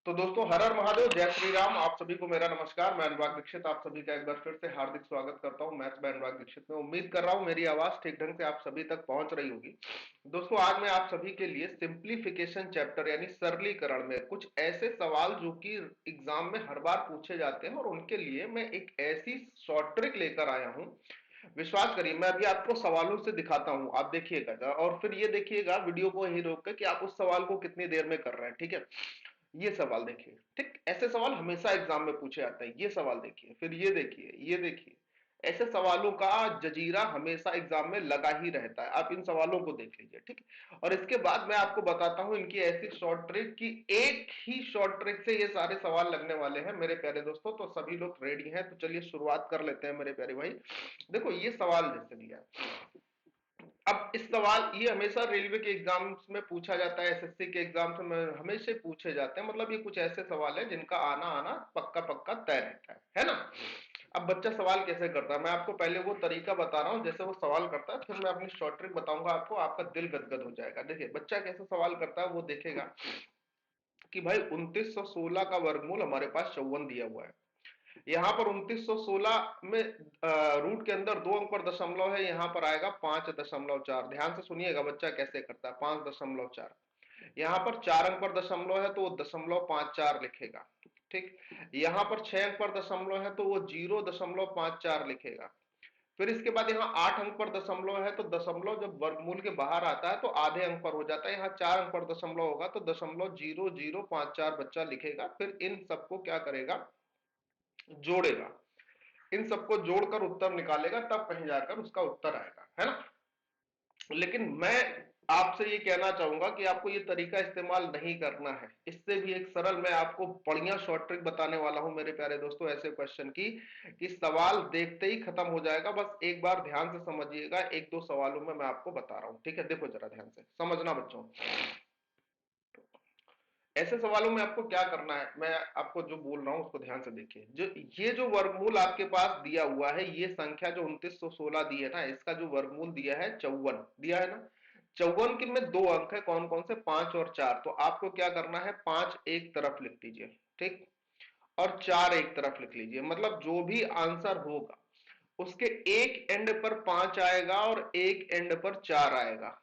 तो दोस्तों, हर हर महादेव, जय श्री राम। आप सभी को मेरा नमस्कार। मैं अनुराग दीक्षित आप सभी का एक बार फिर से हार्दिक स्वागत करता हूं मैथ्स बाय अनुराग दीक्षित में। उम्मीद कर रहा हूं मेरी आवाज ठीक ढंग से आप सभी तक पहुंच रही होगी। दोस्तों, आज मैं आप सभी के लिए सिंप्लीफिकेशन चैप्टर यानी सरलीकरण में कुछ ऐसे सवाल जो कि एग्जाम में हर बार पूछे जाते हैं और उनके लिए मैं एक ऐसी शॉर्ट ट्रिक लेकर आया हूं। विश्वास करिए, मैं अभी आपको सवालों से दिखाता हूं, आप देखिएगा और फिर ये देखिएगा वीडियो को यही रोक कर कि आप उस सवाल को कितनी देर में कर रहे हैं। ठीक है, ये सवाल देखिए। ठीक, ऐसे सवाल हमेशा एग्जाम में पूछे जाते हैं। ये सवाल देखिए, फिर ये देखिए, ये देखिए। ऐसे सवालों का जजीरा हमेशा एग्जाम में लगा ही रहता है। आप इन सवालों को देख लीजिए। ठीक है, और इसके बाद मैं आपको बताता हूं इनकी ऐसी शॉर्ट ट्रिक कि एक ही शॉर्ट ट्रिक से ये सारे सवाल लगने वाले हैं मेरे प्यारे दोस्तों। तो सभी लोग रेडी हैं? तो चलिए शुरुआत कर लेते हैं मेरे प्यारे भाई। देखो, ये सवाल जैसे दिया है। अब इस सवाल ये हमेशा रेलवे के एग्जाम्स में पूछा जाता है, एसएससी के एग्जाम्स में हमेशा पूछे जाते हैं। मतलब ये कुछ ऐसे सवाल है जिनका आना आना पक्का पक्का तय रहता है ना। अब बच्चा सवाल कैसे करता है, मैं आपको पहले वो तरीका बता रहा हूं जैसे वो सवाल करता है, फिर मैं अपनी शॉर्ट ट्रिक बताऊंगा आपको, आपका दिल गदगद हो जाएगा। देखिए बच्चा कैसे सवाल करता है वो देखेगा कि भाई 2916 का वर्गमूल हमारे पास 54 दिया हुआ है। यहाँ पर 2916 में रूट के अंदर 2 अंक पर दशमलव है, यहाँ पर आएगा 5.4। ध्यान से सुनिएगा बच्चा कैसे करता है। 5.4, यहाँ पर 4 अंक पर दशमलव है तो वो 0.54 लिखेगा। ठीक, यहाँ पर 6 अंक पर दशमलव है तो वो 0.54 लिखेगा। फिर इसके बाद यहाँ 8 अंक पर दशमलव है तो दशमलव जब वर्गमूल के बाहर आता है तो आधे अंक पर हो जाता है। यहाँ 4 अंक पर दशमलव होगा तो 0.0054 बच्चा लिखेगा। फिर इन सबको क्या करेगा, जोड़ेगा। इन सबको जोड़कर उत्तर निकालेगा, तब कहीं जाकर उसका उत्तर आएगा, है ना। लेकिन मैं आपसे ये कहना चाहूंगा कि आपको ये तरीका इस्तेमाल नहीं करना है। इससे भी एक सरल मैं आपको बढ़िया शॉर्ट ट्रिक बताने वाला हूं मेरे प्यारे दोस्तों, ऐसे क्वेश्चन की कि सवाल देखते ही खत्म हो जाएगा। बस एक बार ध्यान से समझिएगा, एक दो सवालों में मैं आपको बता रहा हूं। ठीक है, देखो जरा ध्यान से समझना बच्चों। ऐसे सवालों में आपको क्या करना है, मैं आपको जो बोल रहा हूं उसको ध्यान से देखिए। जो ये जो वर्गमूल आपके पास दिया हुआ है, ये संख्या जो 2916 दी है ना, इसका जो वर्गमूल दिया है 54 दिया है ना। 54 के में दो अंक है, कौन कौन से, 5 और 4। तो आपको क्या करना है, 5 एक तरफ लिख लीजिए। ठीक, और 4 एक तरफ लिख लीजिए। मतलब जो भी आंसर होगा उसके एक एंड पर 5 आएगा और एक एंड पर 4 आएगा।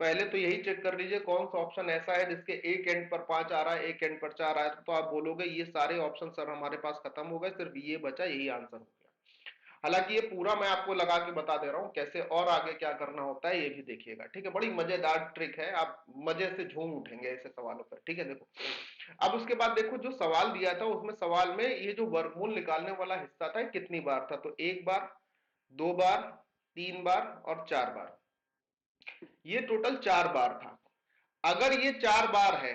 पहले तो यही चेक कर लीजिए कौन सा ऑप्शन ऐसा है जिसके एक एंड पर 5 आ रहा है, एक एंड पर 4 आ रहा है। तो आप बोलोगे ये सारे ऑप्शन सर हमारे पास खत्म हो गए, सिर्फ ये बचा, यही आंसर हो गया। हालांकि ये पूरा मैं आपको लगा के बता दे रहा हूं कैसे और आगे क्या करना होता है, ये भी देखिएगा। ठीक है, बड़ी मजेदार ट्रिक है, आप मजे से झूम उठेंगे ऐसे सवालों पर। ठीक है, देखो अब उसके बाद देखो जो सवाल दिया था उसमें सवाल में ये जो वर्गमूल निकालने वाला हिस्सा था कितनी बार था, तो एक बार, दो बार, तीन बार और चार बार। ये टोटल चार बार था। अगर ये चार बार है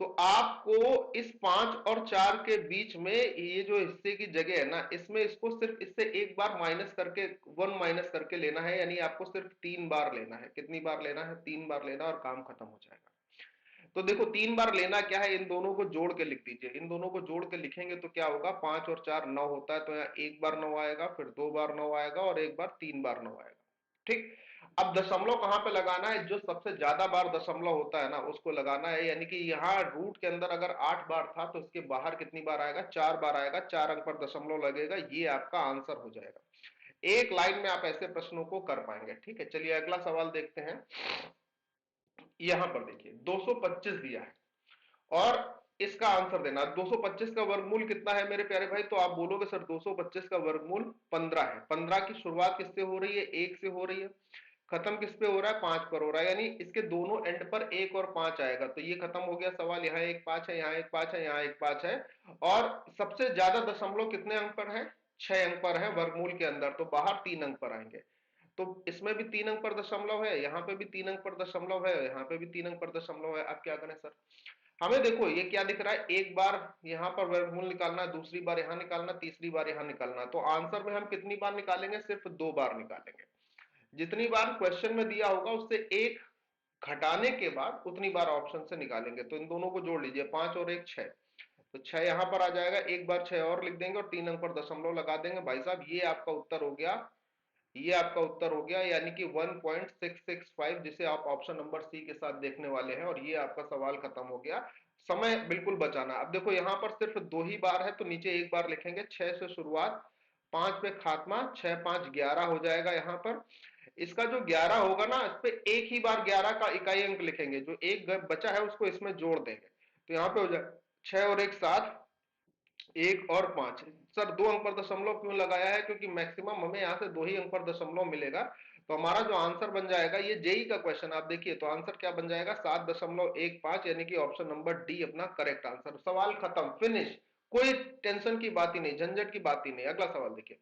तो आपको इस 5 और 4 के बीच में ये जो हिस्से की जगह है ना, इसमें इसको सिर्फ इससे एक बार माइनस करके, 1 माइनस करके लेना है। यानी आपको सिर्फ 3 बार लेना है। कितनी बार लेना है, 3 बार लेना, और काम खत्म हो जाएगा। तो देखो 3 बार लेना क्या है, इन दोनों को जोड़ के लिख दीजिए। इन दोनों को जोड़ के लिखेंगे तो क्या होगा, 5 और 4 9 होता है, तो यहाँ एक बार 9 आएगा, फिर दो बार 9 आएगा और एक बार 3 बार 9 आएगा। ठीक, अब दशमलव कहां पे लगाना है, जो सबसे ज्यादा बार दशमलव होता है ना उसको लगाना है। यानी कि यहाँ रूट के अंदर अगर 8 बार था तो इसके बाहर कितनी बार आएगा, 4 बार आएगा। 4 अंक पर दशमलव लगेगा, ये आपका आंसर हो जाएगा। एक लाइन में आप ऐसे प्रश्नों को कर पाएंगे। ठीक है, चलिए अगला सवाल देखते हैं। यहां पर देखिए 225 दिया है और इसका आंसर देना। 225 का वर्गमूल कितना है मेरे प्यारे भाई, तो आप बोलोगे सर 225 का वर्गमूल 15 है। 15 की शुरुआत किससे हो रही है, एक से हो रही है। खत्म किस पे हो रहा है, 5 पर हो रहा है। यानी इसके दोनों एंड पर एक और 5 आएगा, तो ये खत्म हो गया सवाल। यहाँ एक 5 है, यहाँ एक 5 है, यहाँ एक 5 है। और सबसे ज्यादा दशमलव कितने अंक पर है, 6 अंक पर है वर्गमूल के अंदर, तो बाहर 3 अंक पर आएंगे। तो इसमें भी 3 अंक पर दशमलव है, यहाँ पे भी 3 अंक पर दशमलव है, यहाँ पे भी 3 अंक पर दशमलव है। अब क्या करें सर, हमें देखो ये क्या दिख रहा है, एक बार यहां पर वर्गमूल निकालना है, दूसरी बार यहां निकालना, तीसरी बार यहां निकालना। तो आंसर में हम कितनी बार निकालेंगे, सिर्फ दो बार निकालेंगे। जितनी बार क्वेश्चन में दिया होगा उससे एक घटाने के बाद उतनी बार ऑप्शन से निकालेंगे। तो इन दोनों को जोड़ लीजिए, 5 और एक 6। तो 6 यहां पर आ जाएगा, एक बार 6 और लिख देंगे और 3 अंक पर दशमलव लगा देंगे। भाई साहब ये आपका उत्तर हो गया, ये आपका उत्तर हो गया, यानी कि 1.665, जिसे आप ऑप्शन नंबर सी के साथ देखने वाले हैं। और ये आपका सवाल खत्म हो गया। समय बिल्कुल बचाना। अब देखो यहाँ पर सिर्फ 2 ही बार है तो नीचे एक बार लिखेंगे, 6 से शुरुआत, 5 पे खात्मा, 6 5 11 हो जाएगा यहाँ पर। इसका जो 11 होगा ना, इस पे एक ही बार 11 का इकाई अंक लिखेंगे, जो एक बचा है उसको इसमें जोड़ देंगे, तो यहाँ पे हो जाए 6 और 1 7, 1 और 5। सर 2 अंक पर दशमलव क्यों लगाया है? क्योंकि मैक्सिमम हमें यहाँ से 2 ही अंक पर दशमलव मिलेगा। तो हमारा जो आंसर बन जाएगा, ये जेई का क्वेश्चन आप देखिए, तो आंसर क्या बन जाएगा? 7.15, यानी कि ऑप्शन नंबर डी अपना करेक्ट आंसर। सवाल खत्म, फिनिश। कोई टेंशन की बात ही नहीं, झंझट की बात ही नहीं। अगला सवाल देखिए।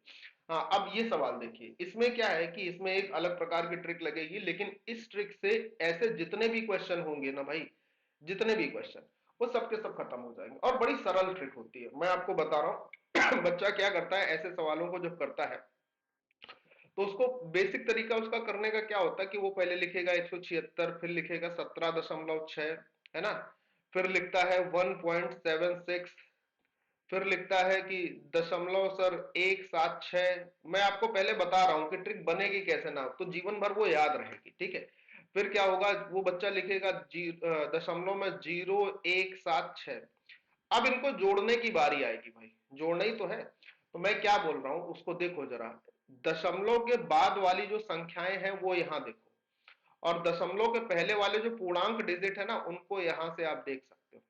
हाँ, अब ये सवाल देखिए, इसमें क्या है कि इसमें एक अलग प्रकार की ट्रिक लगेगी, लेकिन इस ट्रिक से ऐसे जितने भी क्वेश्चन होंगे ना भाई, जितने भी क्वेश्चन, वो सबके सब खत्म हो जाएंगे। और बड़ी सरल ट्रिक होती है, मैं आपको बता रहा हूं। बच्चा क्या करता है ऐसे सवालों को जब करता है, तो उसको बेसिक तरीका उसका करने का क्या होता है कि वो पहले लिखेगा 176, फिर लिखेगा 17.6, है ना, फिर लिखता है 1.76, फिर लिखता है कि दशमलव सर 176। मैं आपको पहले बता रहा हूं कि ट्रिक बनेगी कैसे ना, तो जीवन भर वो याद रहेगी, ठीक है। फिर क्या होगा, वो बच्चा लिखेगा दशमलव में 0176। अब इनको जोड़ने की बारी आएगी भाई, जोड़ना ही तो है। तो मैं क्या बोल रहा हूं उसको देखो जरा, दशमलव के बाद वाली जो संख्याएं हैं वो यहां देखो, और दशमलव के पहले वाले जो पूर्णांक डिजिट है ना, उनको यहां से आप देख सकते हो।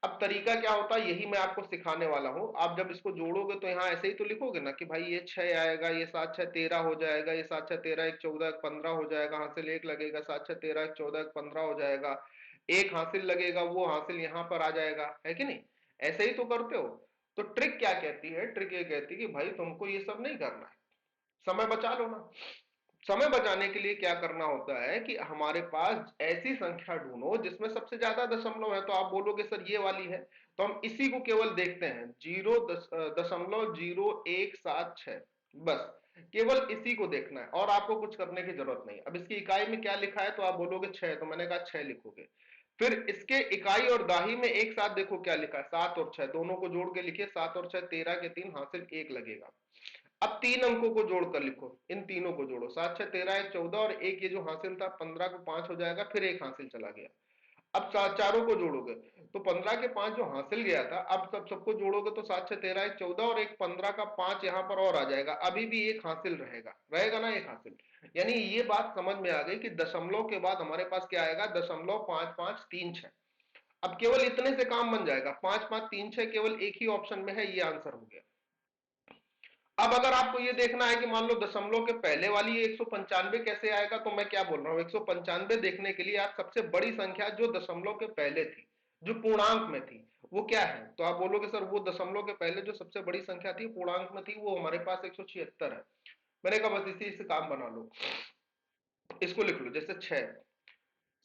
अब तरीका क्या होता है, यही मैं आपको सिखाने वाला हूं। आप जब इसको जोड़ोगे तो यहाँ ऐसे ही तो लिखोगे ना कि भाई ये 6 आएगा, ये 7 6 13 हो जाएगा, ये 7 6 13 1 14 1 15 हो जाएगा, हासिल 1 लगेगा, 7 6 13 1 14 1 15 हो जाएगा, एक हासिल लगेगा, वो हासिल यहाँ पर आ जाएगा, है कि नहीं? ऐसे ही तो करते हो। तो ट्रिक क्या कहती है? ट्रिक ये कहती है कि भाई तुमको ये सब नहीं करना है, समय बचा लो ना। समय बचाने के लिए क्या करना होता है कि हमारे पास ऐसी संख्या ढूंढो जिसमें सबसे ज्यादा दशमलव है। तो आप बोलोगे सर ये वाली है, तो हम इसी को केवल देखते हैं, 0.0176, बस केवल इसी को देखना है, और आपको कुछ करने की जरूरत नहीं। अब इसकी इकाई में क्या लिखा है, तो आप बोलोगे 6, तो मैंने कहा 6 लिखोगे। फिर इसके इकाई और दाही में एक साथ देखो क्या लिखा है, 7 और 6 दोनों को जोड़ के लिखिए, 7 और 6 13 के 3, हासिल 1 लगेगा। अब 3 अंकों को जोड़कर लिखो, इन तीनों को जोड़ो, 7 6 13 1 14, और एक ये जो हासिल था 15 को 5 हो जाएगा, फिर एक हासिल चला गया। अब चारों को जोड़ोगे तो 15 के 5 जो हासिल गया था, अब सबको जोड़ोगे तो 7 6 13 1 14, और एक 15 का 5 यहां पर और आ जाएगा, अभी भी एक हासिल रहेगा, रहेगा ना एक हासिल। यानी ये बात समझ में आ गई कि दशमलव के बाद हमारे पास क्या आएगा, 0.5536। अब केवल इतने से काम बन जाएगा, 5536 केवल एक ही ऑप्शन में है, ये आंसर हो गया। अब अगर आपको ये देखना है कि मान लो दशमलव के पहले वाली 195 कैसे आएगा, तो मैं क्या बोल रहा हूं, 195 देखने के लिए आप सबसे बड़ी संख्या जो दशमलव के पहले थी, जो पूर्णांक में थी, वो क्या है? तो आप बोलोगे सर वो दशमलव के पहले जो सबसे बड़ी संख्या थी पूर्णांक में थी, वो हमारे पास 176 है। मैंने कहा बस इसी से काम बना लो, इसको लिख लो, जैसे 6,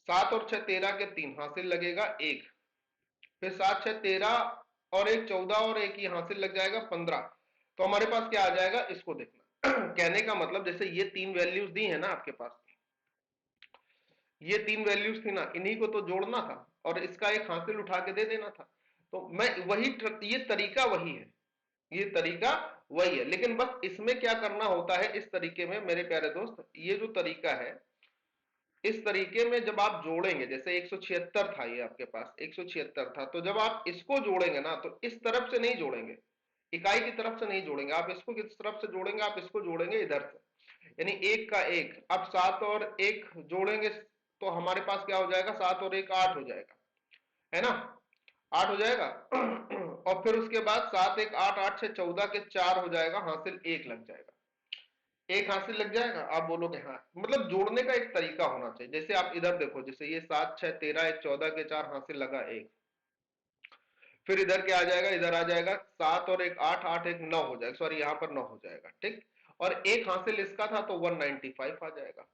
7 और 6 13 के 3, हासिल लगेगा 1, फिर 7 6 13 और एक 14, और एक ही हासिल लग जाएगा 15। तो हमारे पास क्या आ जाएगा, इसको देखना। कहने का मतलब जैसे ये 3 वैल्यूज दी है ना आपके पास, ये 3 वैल्यूज थी ना, इन्हीं को तो जोड़ना था और इसका एक हासिल उठा के दे देना था। तो मैं वही, ये तरीका वही है, ये तरीका वही है, लेकिन बस इसमें क्या करना होता है, इस तरीके में मेरे प्यारे दोस्त, ये जो तरीका है, इस तरीके में जब आप जोड़ेंगे, जैसे 176 था, ये आपके पास 176 था, तो जब आप इसको जोड़ेंगे ना, तो इस तरफ से नहीं जोड़ेंगे, इकाई की तरफ से नहीं जोड़ेंगे, आप इसको किस तरफ से जोड़ेंगे, आप इसको जोड़ेंगे इधर से, यानी एक का एक। अब 7 और 1 जोड़ेंगे तो हमारे पास क्या हो जाएगा, 7 और 1 8 हो जाएगा, है ना, 8 हो जाएगा। और फिर उसके बाद 7 1 8, 8 6 14 के 4 हो जाएगा, हासिल 1 लग जाएगा, एक हासिल लग जाएगा। आप बोलोगे हाँ, मतलब जोड़ने का एक तरीका होना चाहिए। जैसे आप इधर देखो, जैसे ये 7 6 13 1 14 के 4, हासिल लगा 1, फिर इधर क्या आ जाएगा, इधर आ जाएगा 7 और 1 8, 8 1 9 हो जाएगा, सॉरी यहाँ पर 9 हो जाएगा, ठीक। और एक हासिल इसका था तो 195 आ जाएगा।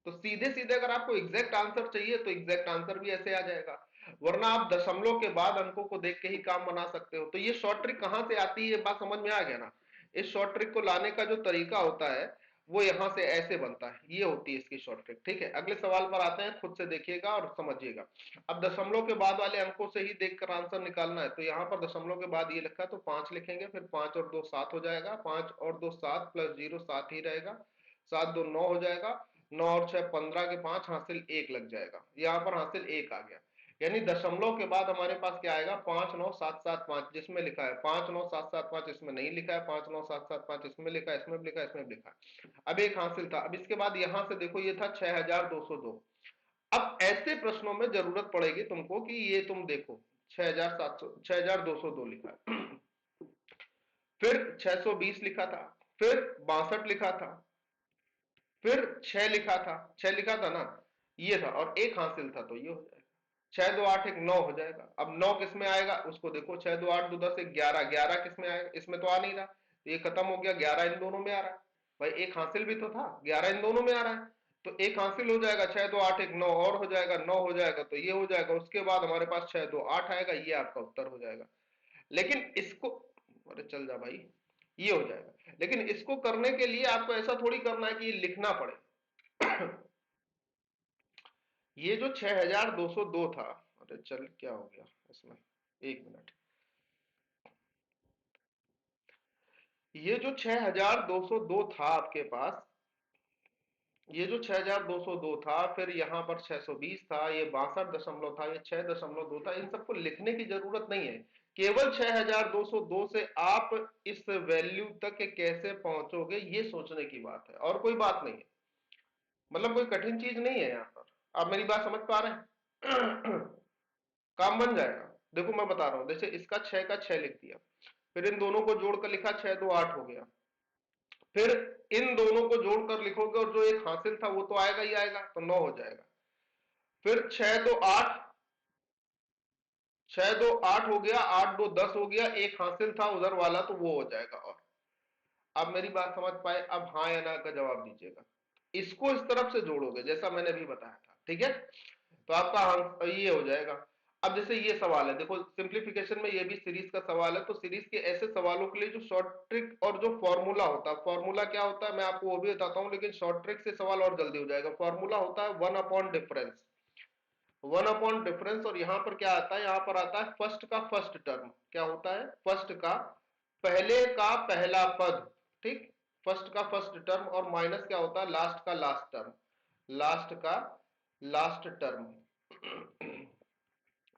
तो सीधे सीधे अगर आपको एग्जैक्ट आंसर चाहिए तो एग्जैक्ट आंसर भी ऐसे आ जाएगा, वरना आप दशमलव के बाद अंकों को देख के ही काम बना सकते हो। तो ये शॉर्ट ट्रिक कहां से आती है, बात समझ में आ गया ना? इस शॉर्ट ट्रिक को लाने का जो तरीका होता है वो यहां से ऐसे बनता है, ये होती है इसकी शॉर्ट ट्रिक, ठीक है। अगले सवाल पर आते हैं, खुद से देखिएगा और समझिएगा। अब दशमलव के बाद वाले अंकों से ही देखकर आंसर निकालना है। तो यहाँ पर दशमलव के बाद ये लिखा है तो 5 लिखेंगे, फिर 5 और 2 7 हो जाएगा, 5 और 2 7 प्लस 0 7 ही रहेगा, 7 2 9 हो जाएगा, 9 और 6 15 के 5, हासिल 1 लग जाएगा, यहां पर हासिल 1 आ गया। यानी दशमलव के बाद हमारे पास क्या आएगा, 59775, जिसमें लिखा है 59775, इसमें नहीं लिखा है 59775, इसमें लिखा है, इसमें भी लिखा है, इसमें भी लिखा है। अब एक हासिल था। अब इसके बाद यहां से देखो, ये था 6202। अब ऐसे प्रश्नों में जरूरत पड़ेगी तुमको कि ये तुम देखो 6700, 6202 लिखा है, फिर 620 लिखा था, फिर 62 लिखा था, फिर 6 लिखा था, 6 लिखा था ना, ये था, और एक हासिल था, तो ये हो जाएगा 6 2 8 1 9 हो जाएगा। अब 9 किस में आएगा उसको देखो, 6 2 8 2 10 1 11, 11 किस में आएगा, इसमें तो आ नहीं रहा, ये खत्म हो गया, 11 इन दोनों में आ रहा है। भाई एक हासिल भी तो था, 11 इन दोनों में आ रहा है, तो एक हासिल हो जाएगा, 6 2 8 1 9 और हो जाएगा, 9 हो जाएगा, तो ये हो जाएगा। उसके बाद हमारे पास 6 2 8 आएगा, ये आपका उत्तर हो जाएगा। लेकिन इसको, अरे चल जा भाई, ये हो जाएगा। लेकिन इसको करने के लिए आपको ऐसा थोड़ी करना है कि ये लिखना पड़े। ये जो 6202 था, अरे चल क्या हो गया इसमें, एक मिनट, ये जो 6202 था आपके पास, ये जो 6202 था, फिर यहां पर 620 था, ये 62 दशमलव था, ये 6 दशमलव 2 था, इन सबको लिखने की जरूरत नहीं है। केवल 6202 से आप इस वैल्यू तक कैसे पहुंचोगे, ये सोचने की बात है, और कोई बात नहीं है। मतलब कोई कठिन चीज नहीं है यहाँ पर। आप मेरी बात समझ पा रहे हैं? काम बन जाएगा। देखो मैं बता रहा हूं, जैसे इसका 6 का 6 लिख दिया, फिर इन दोनों को जोड़कर लिखा, 6 2 8 हो गया, फिर इन दोनों को जोड़कर लिखोगे और जो एक हासिल था वो तो आएगा ही आएगा, तो 9 हो जाएगा। फिर 6 2 8, 6 2 8 हो गया, 8 2 10 हो गया, एक हासिल था उधर वाला, तो वो हो जाएगा। और अब मेरी बात समझ पाए, अब हाँ या ना का जवाब दीजिएगा। इसको इस तरफ से जोड़ोगे जैसा मैंने अभी बताया था, ठीक है, तो आपका आंसर ये हो जाएगा। अब जैसे ये सवाल है, देखो सिंप्लीफिकेशन में ये भी सीरीज का सवाल है, तो सीरीज के ऐसे सवालों के लिए जो शॉर्ट ट्रिक और जो फॉर्मूला होता है, फॉर्मूला क्या होता है मैं आपको वो भी बताता हूं, लेकिन शॉर्ट ट्रिक से सवाल और जल्दी हो जाएगा। फॉर्मूला होता है 1/डिफरेंस, 1/डिफरेंस, और यहां पर क्या आता है, यहां पर आता है फर्स्ट का फर्स्ट टर्म, क्या होता है, फर्स्ट का पहले का पहला पद, ठीक, फर्स्ट का फर्स्ट टर्म, और माइनस क्या होता है, लास्ट का लास्ट टर्म, लास्ट का लास्ट टर्म।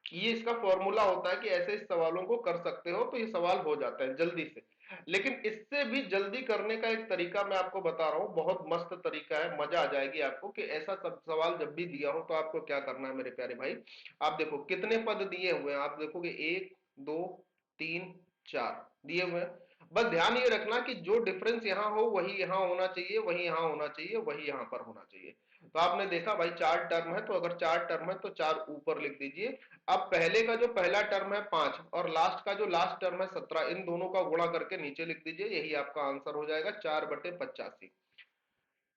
ये इसका फॉर्मूला होता है कि ऐसे इस सवालों को कर सकते हो, तो ये सवाल हो जाता है जल्दी से। लेकिन इससे भी जल्दी करने का एक तरीका मैं आपको बता रहा हूं, बहुत मस्त तरीका है, मजा आ जाएगी आपको, कि ऐसा सब सवाल जब भी दिया हो तो आपको क्या करना है मेरे प्यारे भाई। आप देखो कितने पद दिए हुए हैं, आप देखोगे 1 2 3 4 दिए हुए हैं। बस ध्यान ये रखना कि जो डिफरेंस यहां हो वही यहां होना चाहिए, वही यहां होना चाहिए, वही यहां पर होना चाहिए। तो आपने देखा भाई 4 टर्म है, तो अगर 4 टर्म है तो 4 ऊपर लिख दीजिए। अब पहले का जो पहला टर्म है 5, और लास्ट का जो लास्ट टर्म है 17, इन दोनों का गुणा करके नीचे लिख दीजिए, यही आपका आंसर हो जाएगा 4/85।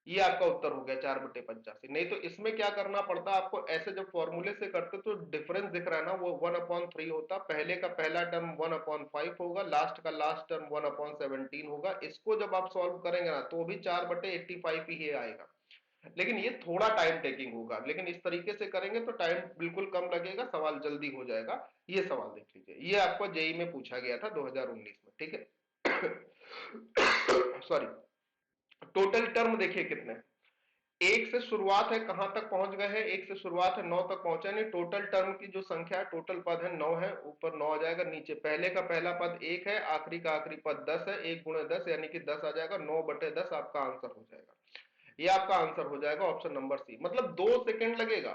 ये आपका उत्तर हो गया 4/85। नहीं तो इसमें क्या करना पड़ता आपको, ऐसे जब फॉर्मूले से करते तो डिफरेंस दिख रहा है ना, वो 1/3 होता, पहले का पहला टर्म 1/5 होगा, लास्ट का लास्ट टर्म 1/17 होगा। इसको जब आप सॉल्व करेंगे ना तो भी 4/85 ही आएगा। लेकिन ये थोड़ा टाइम टेकिंग होगा, लेकिन इस तरीके से करेंगे तो टाइम बिल्कुल कम लगेगा, सवाल जल्दी हो जाएगा। ये सवाल देख लीजिए, ये आपको जेई में पूछा गया था 2019 में, ठीक है। सॉरी, टोटल टर्म देखिए कितने, एक से शुरुआत है, कहां तक पहुंच गए हैं, एक से शुरुआत है 9 तक पहुंचे नहीं, टोटल टर्म की जो संख्या है, टोटल पद है 9 है, ऊपर 9 आ जाएगा, नीचे पहले का पहला पद 1 है, आखिरी का आखिरी पद 10 है, 1 × 10 यानी कि 10 आ जाएगा, 9/10 आपका आंसर हो जाएगा। ये आपका आंसर हो जाएगा ऑप्शन नंबर सी। मतलब 2 सेकंड लगेगा,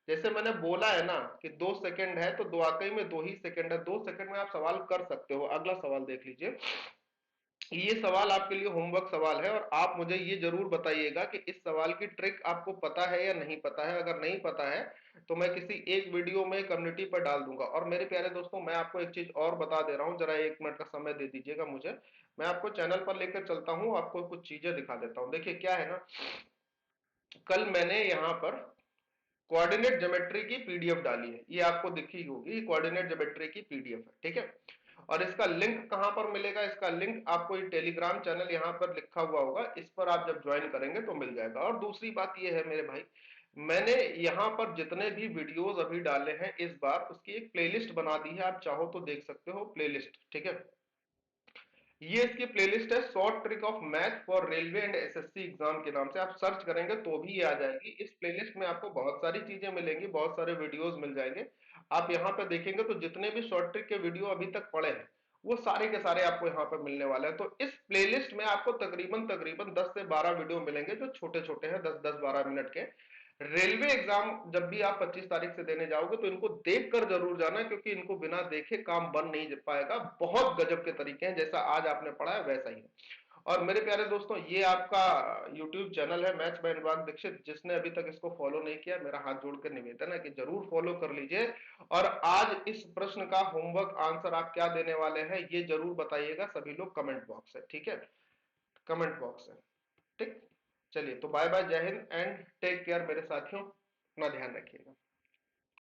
जैसे मैंने बोला है ना कि 2 सेकंड है, तो दो वाकई में 2 ही सेकंड है, 2 सेकंड में आप सवाल कर सकते हो। अगला सवाल देख लीजिए, ये सवाल आपके लिए होमवर्क सवाल है, और आप मुझे ये जरूर बताइएगा कि इस सवाल की ट्रिक आपको पता है या नहीं पता है। अगर नहीं पता है तो मैं किसी एक वीडियो में कम्युनिटी पर डाल दूंगा। और मेरे प्यारे दोस्तों, मैं आपको एक चीज और बता दे रहा हूं, जरा 1 मिनट का समय दे दीजिएगा मुझे, मैं आपको चैनल पर लेकर चलता हूं, आपको कुछ चीजें दिखा देता हूं। देखिए क्या है ना, कल मैंने यहाँ पर कोऑर्डिनेट ज्योमेट्री की पीडीएफ डाली है, ये आपको दिखी होगी, कोऑर्डिनेट ज्योमेट्री की पीडीएफ है, ठीक है। और इसका लिंक कहां पर मिलेगा, इसका लिंक आपको ये टेलीग्राम चैनल यहां पर लिखा हुआ होगा, इस पर आप जब ज्वाइन करेंगे तो मिल जाएगा। और दूसरी बात ये है मेरे भाई, मैंने यहां पर जितने भी वीडियोस अभी डाले हैं इस बार, उसकी एक प्लेलिस्ट बना दी है, आप चाहो तो देख सकते हो प्लेलिस्ट, ठीक है। ये इसकी प्लेलिस्ट है, short trick of math for railway and SSC exam के नाम से आप सर्च करेंगे तो भी ये आ जाएगी। इस प्लेलिस्ट में आपको बहुत सारी चीजें मिलेंगी, बहुत सारे वीडियोस मिल जाएंगे। आप यहाँ पे देखेंगे तो जितने भी शॉर्ट ट्रिक के वीडियो अभी तक पड़े हैं वो सारे के सारे आपको यहाँ पे मिलने वाले हैं। तो इस प्लेलिस्ट में आपको तकरीबन तकरीबन 10 से 12 वीडियो मिलेंगे जो छोटे छोटे हैं, 10-10 12 मिनट के। रेलवे एग्जाम जब भी आप 25 तारीख से देने जाओगे तो इनको देख कर जरूर जाना, क्योंकि इनको बिना देखे काम बन नहीं पाएगा। बहुत गजब के तरीके हैं, जैसा आज आपने पढ़ा है वैसा ही है। और मेरे प्यारे दोस्तों, ये आपका यूट्यूब चैनल है मैथ्स बाय अनुराग दीक्षित। जिसने अभी तक इसको फॉलो नहीं किया, मेरा हाथ जोड़ कर निवेदन है कि जरूर फॉलो कर लीजिए। और आज इस प्रश्न का होमवर्क आंसर आप क्या देने वाले हैं ये जरूर बताइएगा सभी लोग, कमेंट बॉक्स है, ठीक है, कमेंट बॉक्स है, ठीक। चलिए तो बाय बाय, जय हिंद एंड टेक केयर मेरे साथियों, अपना ध्यान रखिएगा।